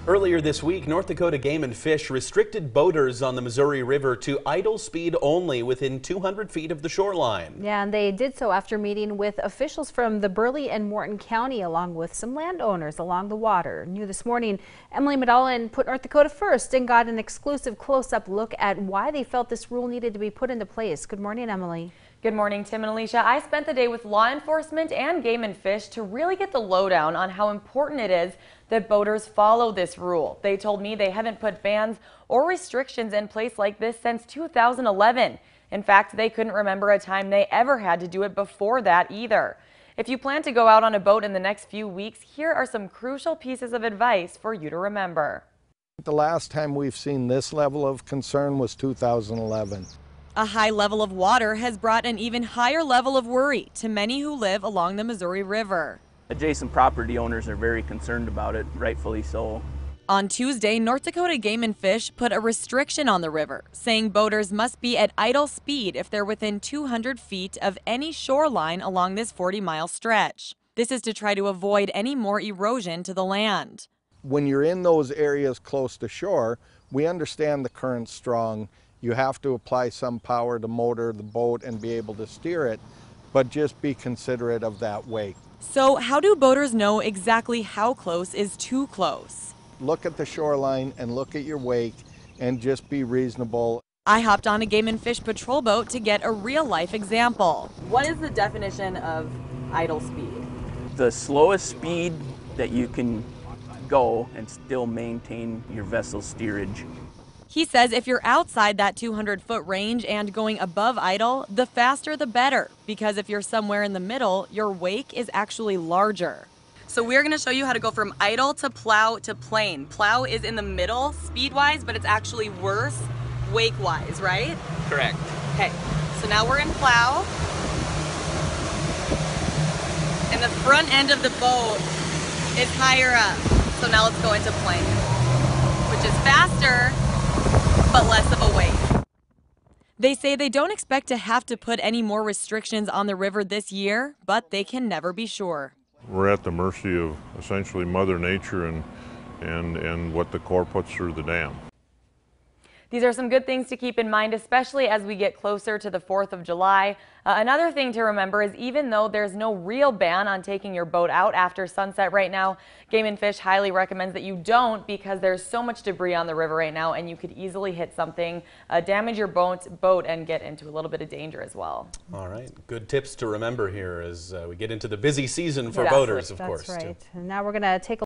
Earlier this week, North Dakota Game and Fish restricted boaters on the Missouri River to idle speed only within 200 feet of the shoreline. Yeah, and they did so after meeting with officials from the Burleigh and Morton County, along with some landowners along the water. New this morning, Emily Medallan put North Dakota first and got an exclusive close-up look at why they felt this rule needed to be put into place. Good morning, Emily. Good morning, Tim and Alicia. I spent the day with law enforcement and Game and Fish to really get the lowdown on how important it is that boaters follow this rule. They told me they haven't put bans or restrictions in place like this since 2011. In fact, they couldn't remember a time they ever had to do it before that either. If you plan to go out on a boat in the next few weeks, here are some crucial pieces of advice for you to remember. The last time we've seen this level of concern was 2011. A high level of water has brought an even higher level of worry to many who live along the Missouri River. Adjacent property owners are very concerned about it, rightfully so. On Tuesday, North Dakota Game and Fish put a restriction on the river, saying boaters must be at idle speed if they're within 200 feet of any shoreline along this 40-mile stretch. This is to try to avoid any more erosion to the land. When you're in those areas close to shore, we understand the current's strong. You have to apply some power to motor the boat and be able to steer it, but just be considerate of that wake. So how do boaters know exactly how close is too close? Look at the shoreline and look at your wake and just be reasonable. I hopped on a Game and Fish patrol boat to get a real-life example. What is the definition of idle speed? The slowest speed that you can go and still maintain your vessel's steerage. He says if you're outside that 200-foot range and going above idle, the faster the better, because if you're somewhere in the middle, your wake is actually larger. So we're going to show you how to go from idle to plow to plane. Plow is in the middle speed-wise, but it's actually worse wake-wise, right? Correct. Okay, so now we're in plow. And the front end of the boat is higher up. So now let's go into plane, which is faster, but less of a wake. They say they don't expect to have to put any more restrictions on the river this year, but they can never be sure. We're at the mercy of essentially Mother Nature and what the Corps puts through the dam. These are some good things to keep in mind, especially as we get closer to the 4th of July. Another thing to remember is even though there's no real ban on taking your boat out after sunset right now, Game and Fish highly recommends that you don't, because there's so much debris on the river right now and you could easily hit something, damage your boat and get into a little bit of danger as well. All right, good tips to remember here as we get into the busy season for boaters, of course. That's right. And now we're going to take a